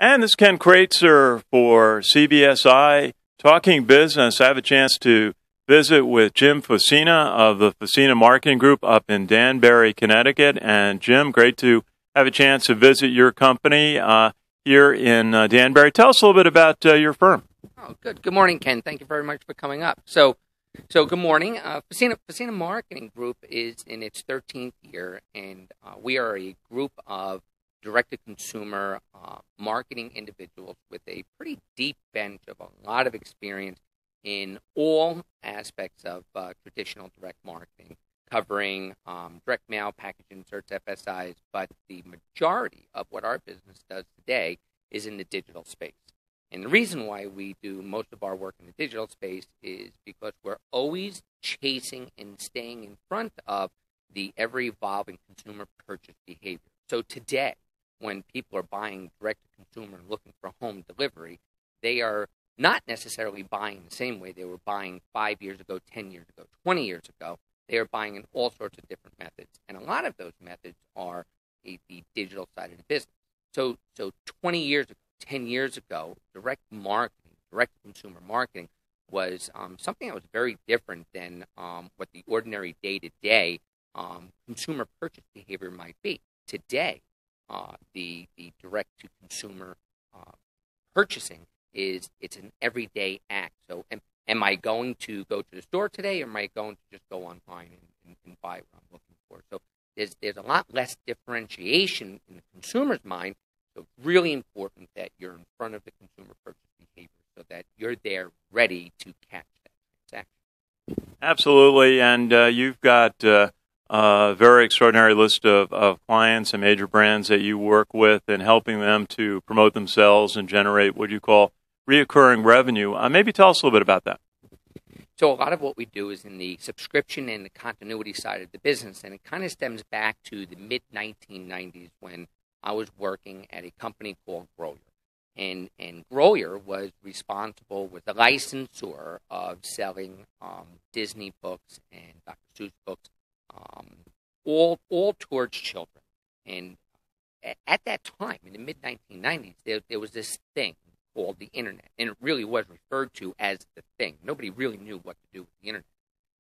And this is Ken Kraetzer for CBSI Talking Business. I have a chance to visit with Jim Fosina of the Fosina Marketing Group up in Danbury, Connecticut. And Jim, great to have a chance to visit your company here in Danbury. Tell us a little bit about your firm. Oh, good. Good morning, Ken. Thank you very much for coming up. So good morning. Fosina Marketing Group is in its 13th year, and we are a group of direct-to-consumer marketing individuals with a pretty deep bench of a lot of experience in all aspects of traditional direct marketing, covering direct mail, package inserts, FSIs, but the majority of what our business does today is in the digital space. And the reason why we do most of our work in the digital space is because we're always chasing and staying in front of the ever-evolving consumer purchase behavior. So today, when people are buying direct-to-consumer and looking for home delivery, they are not necessarily buying the same way they were buying 5 years ago, 10 years ago, 20 years ago. They are buying in all sorts of different methods. And a lot of those methods are the digital side of the business. So 20 years ago, 10 years ago, direct marketing, direct-to-consumer marketing was something that was very different than what the ordinary day-to-day consumer purchase behavior might be. Today, the direct-to-consumer purchasing it's an everyday act. So am I going to go to the store today, or am I going to just go online and buy what I'm looking for? So there's a lot less differentiation in the consumer's mind. So it's really important that you're in front of the consumer purchase behavior so that you're there ready to catch that transaction. Absolutely, and you've got a very extraordinary list of clients and major brands that you work with and helping them to promote themselves and generate what you call reoccurring revenue. Maybe tell us a little bit about that. So a lot of what we do is in the subscription and the continuity side of the business, and it kind of stems back to the mid-1990s when I was working at a company called Grolier. And Grolier was responsible with the licensor of selling Disney books and Dr. Seuss books, all towards children. And at that time, in the mid-1990s, there was this thing called the Internet, and it really was referred to as the thing. Nobody really knew what to do with the Internet.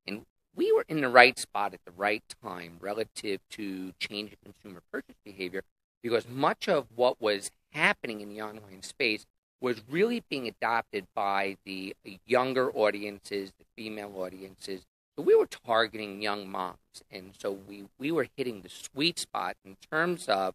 And we were in the right spot at the right time relative to changing consumer purchase behavior, because much of what was happening in the online space was really being adopted by the younger audiences, the female audiences. So we were targeting young moms, and so we were hitting the sweet spot in terms of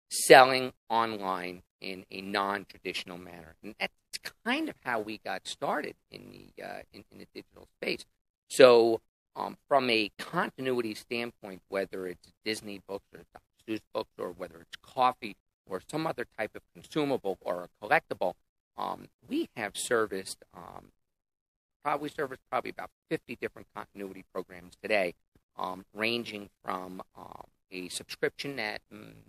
selling online in a non-traditional manner. And that's kind of how we got started in the digital space. So from a continuity standpoint, whether it's Disney books or Dr. Seuss books, or whether it's coffee or some other type of consumable or a collectible, we have serviced probably about 50 different continuity programs today, ranging from a subscription that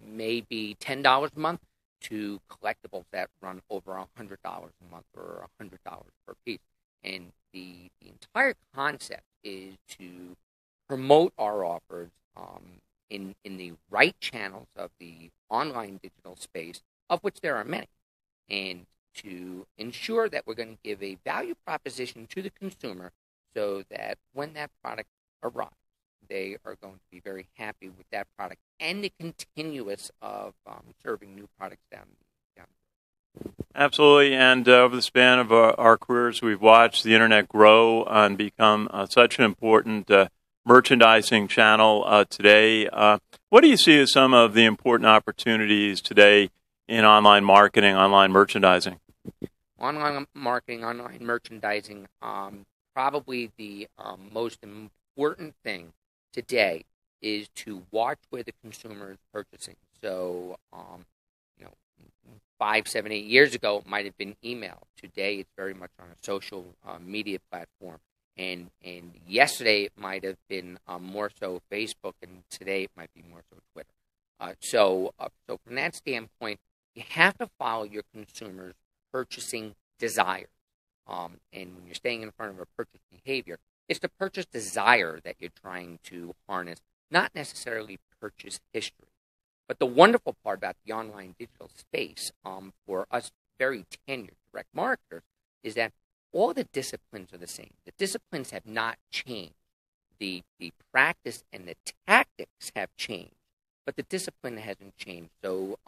may be $10 a month to collectibles that run over $100 a month or $100 per piece. And the entire concept is to promote our offers in the right channels of the online digital space, of which there are many, and to ensure that we're going to give a value proposition to the consumer so that when that product arrives, they are going to be very happy with that product and the continuous of serving new products down. Absolutely, and over the span of our careers, we've watched the Internet grow and become such an important merchandising channel today. What do you see as some of the important opportunities today in online marketing, online merchandising? Online marketing, online merchandising, probably the most important thing today is to watch where the consumer is purchasing. So, 5, 7, 8 years ago, it might have been email. Today, it's very much on a social media platform. And yesterday, it might have been more so Facebook, and today it might be more so Twitter. So from that standpoint, you have to follow your consumers' purchasing desires. And when you're staying in front of a purchase behavior, it's the purchase desire that you're trying to harness, not necessarily purchase history. But the wonderful part about the online digital space for us very tenured direct marketers is that all the disciplines are the same. The disciplines have not changed. The practice and the tactics have changed, but the discipline hasn't changed. So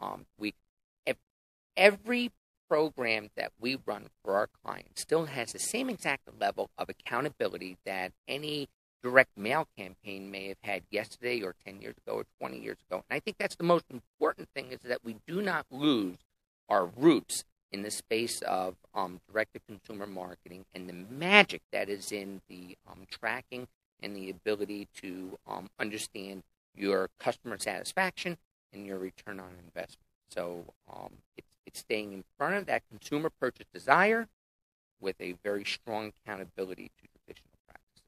every program that we run for our clients still has the same exact level of accountability that any direct mail campaign may have had yesterday or 10 years ago or 20 years ago. And I think that's the most important thing, is that we do not lose our roots in the space of direct-to-consumer marketing and the magic that is in the tracking and the ability to understand your customer satisfaction and your return on investment. So it's staying in front of that consumer purchase desire with a very strong accountability to traditional practices.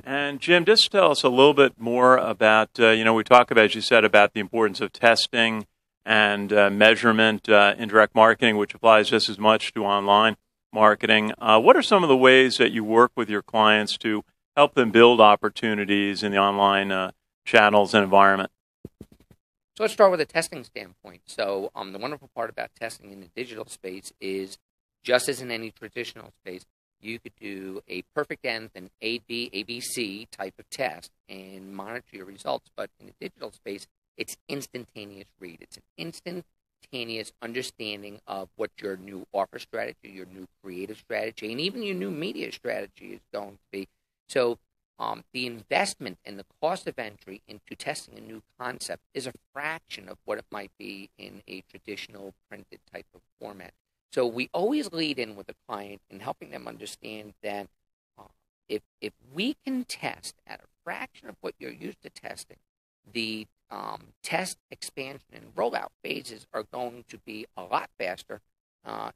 And Jim, just tell us a little bit more about, we talk about, as you said, about the importance of testing and measurement in direct marketing, which applies just as much to online marketing. What are some of the ways that you work with your clients to help them build opportunities in the online channels and environment? So let's start with a testing standpoint. So the wonderful part about testing in the digital space is, just as in any traditional space, you could do a perfect nth and ABC type of test and monitor your results. But in the digital space, it's instantaneous read. It's an instantaneous understanding of what your new offer strategy, your new creative strategy, and even your new media strategy is going to be. So the investment and the cost of entry into testing a new concept is a fraction of what it might be in a traditional printed type of format. So we always lead in with the client in helping them understand that if we can test at a fraction of what you're used to testing, the test, expansion, and rollout phases are going to be a lot faster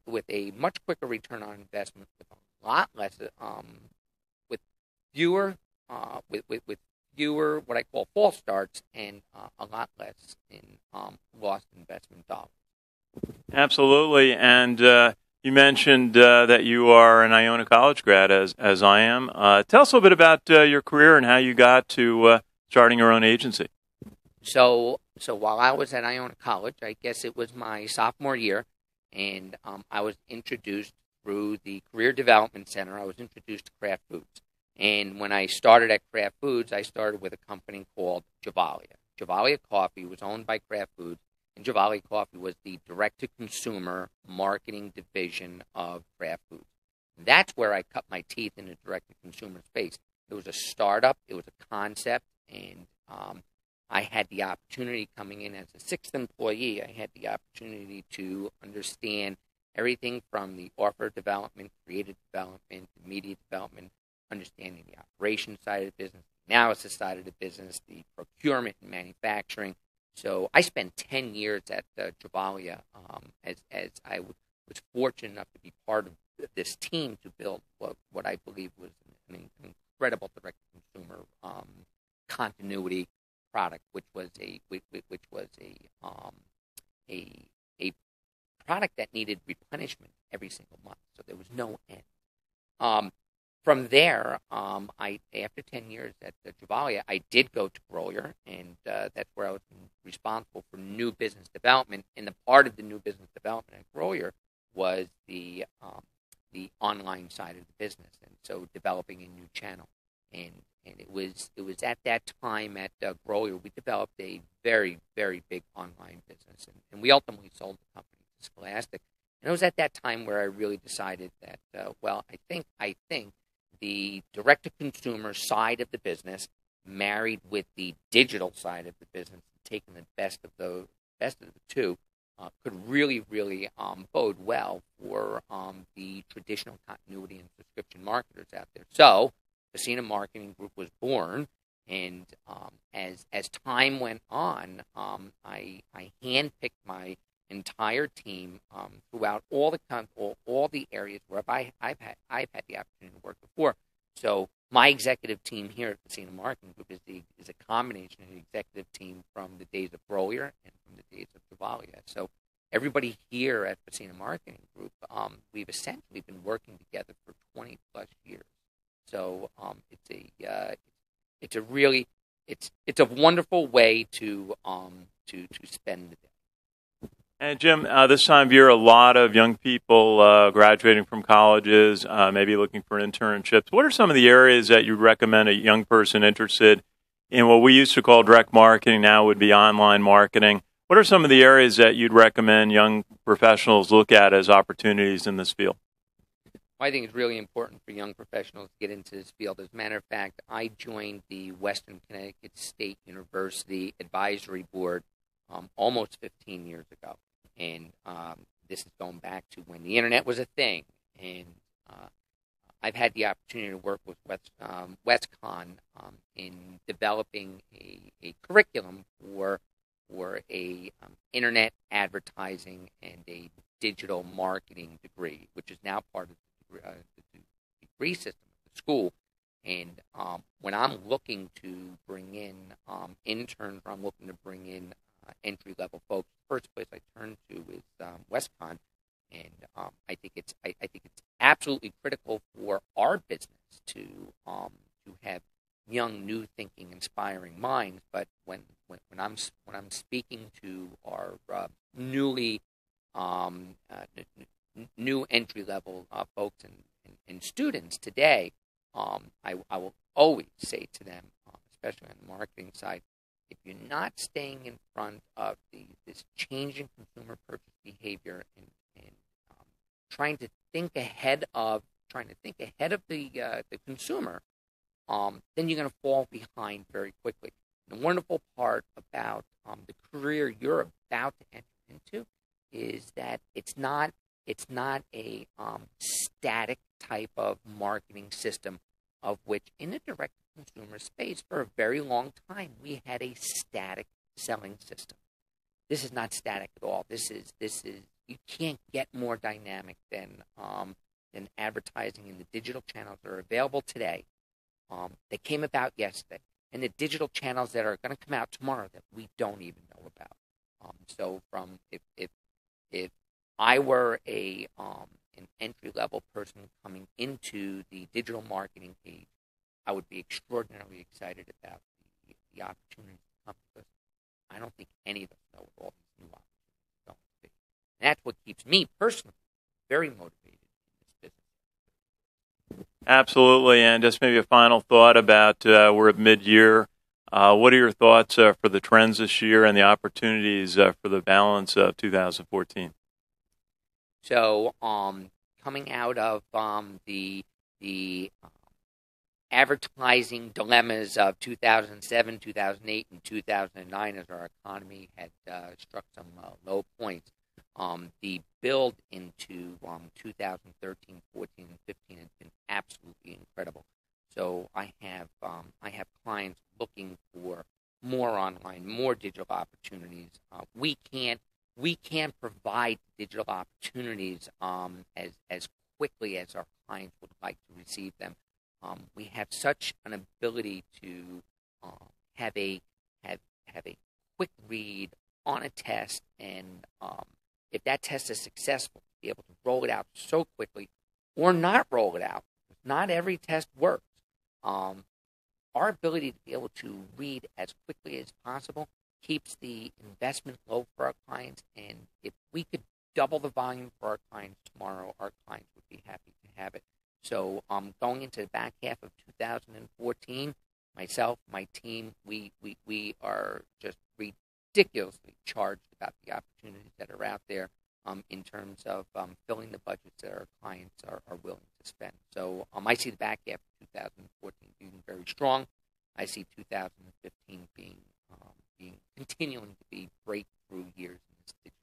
with a much quicker return on investment, with a lot less, with fewer what I call false starts, and a lot less in lost investment dollars. Absolutely. And you mentioned that you are an Iona College grad, as I am. Tell us a little bit about your career and how you got to starting your own agency. So while I was at Iona College, I guess it was my sophomore year, and I was introduced through the Career Development Center. I was introduced to Kraft Foods. And when I started at Kraft Foods, I started with a company called Gevalia. Gevalia Kaffe was owned by Kraft Foods, and Gevalia Kaffe was the direct-to-consumer marketing division of Kraft Foods. And that's where I cut my teeth in the direct-to-consumer space. It was a startup, it was a concept, and I had the opportunity, coming in as a sixth employee, I had the opportunity to understand everything from the offer development, creative development, media development, understanding the operations side of the business, the analysis side of the business, the procurement and manufacturing. So I spent 10 years at Gevalia as I was fortunate enough to be part of this team to build what I believe was an incredible direct-to-consumer continuity product, which was a product that needed replenishment every single month. So there was no end. From there, after 10 years at Gevalia, I did go to Grolier, and that's where I was responsible for new business development. And the part of the new business development at Grolier was the online side of the business, and so developing a new channel. And it was at that time at Grolier we developed a very, very big online business, and we ultimately sold the company to Scholastic. And it was at that time where I really decided that I think the direct-to-consumer side of the business, married with the digital side of the business, taking the best of the two, could really, really bode well for the traditional continuity and subscription marketers out there. So, Fosina Marketing Group was born, and as time went on, I handpicked my entire team throughout all the areas where I've had the opportunity to work before. So my executive team here at Fosina Marketing Group is a combination of the executive team from the days of Grolier and from the days of Gevalia. So everybody here at Fosina Marketing Group, we've essentially been working together for 20 plus years. So it's a wonderful way to to spend the day. And Jim, this time of year, a lot of young people graduating from colleges, maybe looking for internships. What are some of the areas that you'd recommend a young person interested in what we used to call direct marketing, now would be online marketing? What are some of the areas that you'd recommend young professionals look at as opportunities in this field? I think it's really important for young professionals to get into this field. As a matter of fact, I joined the Western Connecticut State University Advisory Board almost 15 years ago. And this is going back to when the internet was a thing. And I've had the opportunity to work with WestCon in developing a curriculum for a internet advertising and a digital marketing degree, which is now part of the degree system of the school. And when I'm looking to bring in interns, or I'm looking to bring in entry-level folks, the first place I turn to is WestCon, and I think it's absolutely critical for our business to have young, new thinking, inspiring minds. But when I'm speaking to our new entry-level folks and students today, I will always say to them, especially on the marketing side, if you're not staying in front of this changing consumer purchase behavior and trying to think ahead of the consumer, then you're going to fall behind very quickly. The wonderful part about the career you're about to enter into is that it's not a static type of marketing system, of which in the direct consumer space for a very long time we had a static selling system. This is not static at all. This is you can't get more dynamic than advertising in the digital channels that are available today. That came about yesterday, and the digital channels that are going to come out tomorrow that we don't even know about. So, from if I were an entry level person coming into the digital marketing page, I would be extraordinarily excited about the opportunities to come, because I don't think any of us know what all these new opportunities are going to be. And that's what keeps me personally very motivated in this business. Absolutely. And just maybe a final thought about we're at mid-year. What are your thoughts for the trends this year and the opportunities for the balance of 2014? So, coming out of the advertising dilemmas of 2007, 2008, and 2009, as our economy had struck some low points, the build into 2013, 14, and 15 has been absolutely incredible. So I have clients looking for more online, more digital opportunities. We can't provide digital opportunities as quickly as our clients would like to receive them. We have such an ability to have a quick read on a test, and if that test is successful, be able to roll it out so quickly, or not roll it out. Not every test works. Our ability to be able to read as quickly as possible keeps the investment low for our clients, and if we could double the volume for our clients tomorrow, our clients would be happy to have it. So going into the back half of 2014, myself, my team, we are just ridiculously charged about the opportunities that are out there in terms of filling the budgets that our clients are willing to spend. So I see the back half of 2014 being very strong. I see 2015 being continuing to be breakthrough years in this digital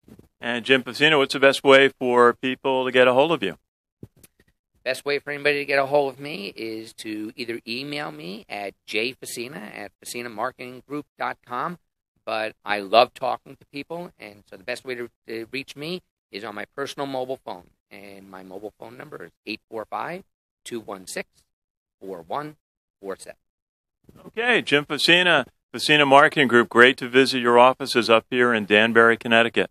space. And Jim Fosina, what's the best way for people to get a hold of you? Best way for anybody to get a hold of me is to either email me at jfosina@fosinamarketinggroup.com. But I love talking to people, and so the best way to reach me is on my personal mobile phone. And my mobile phone number is 845-216-4147. Okay, Jim Fosina, Fosina Marketing Group. Great to visit your offices up here in Danbury, Connecticut.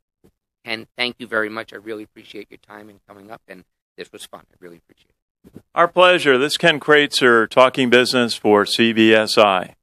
And thank you very much. I really appreciate your time in coming up, and this was fun. I really appreciate it. Our pleasure. This is Ken Kraetzer, talking business for CBSI.